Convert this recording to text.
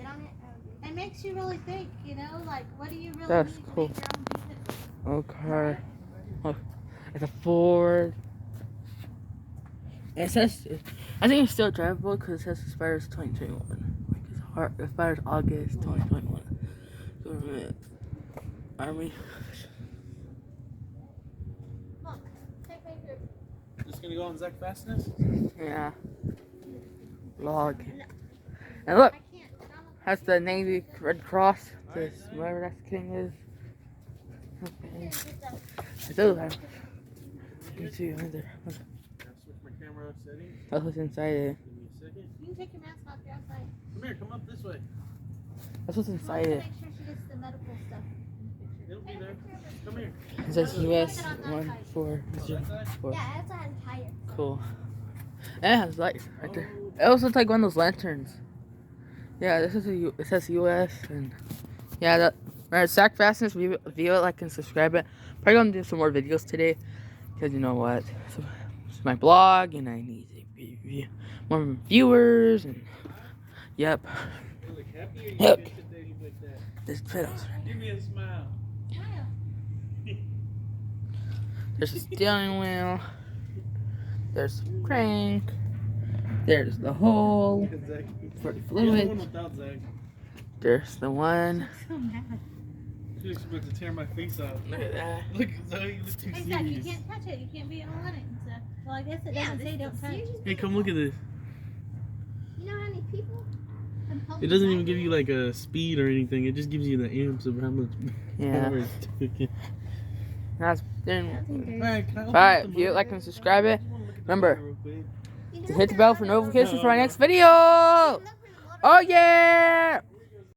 on it. It makes you really think, you know, like what do you really That's need cool. to make your own pizza? Oh, car. Oh, it's a Ford. It says, I think it's still drivable because it says it expires 2021. Like it's hard, it expires August 2021. Government, Army. Look, take my group. Just gonna go on Zach Fastness? Yeah. Log. And look, I can't. that's the Navy Red Cross. This, whatever that thing is. Okay. I do have. You see, right there. Can I switch my camera settings? That's what's inside it. Give me a second. You can take your mask off. You're outside. Come here, come up this way. That's what's I want inside to it. make sure she gets the medical stuff. It'll be there. Come here. It says US 1 4 0 4. Yeah, it also has tires. Cool. And it has lights right there. It also looks like one of those lanterns. Yeah, this is it says US and yeah, that right. Zach Fastness, view it, like, and subscribe it. Probably gonna do some more videos today because you know what, it's my blog and I need more viewers and yep. You look happy or you Yep. get today like that? There's pedals. Give me a smile. There's a steering wheel. There's the crank. There's the hole Zach. for the Here's the one fluid. without Zach. There's the one. So mad. She's about to tear my face off. Look at that. Look, Zoe, you look too Hey, Zach, you serious. can't touch it. You can't be all on it and stuff. Well, I guess it doesn't say don't touch. Hey, come look at this. You know how many people? It doesn't even give you like a speed or anything. It just gives you the amps of how much Yeah. power it's taking. That's then. Alright, can I open Alright, up the view it, like, motor? and subscribe it. I just wanna look at the Remember, motor real quick. hit the bell for notifications for our next video. Oh yeah!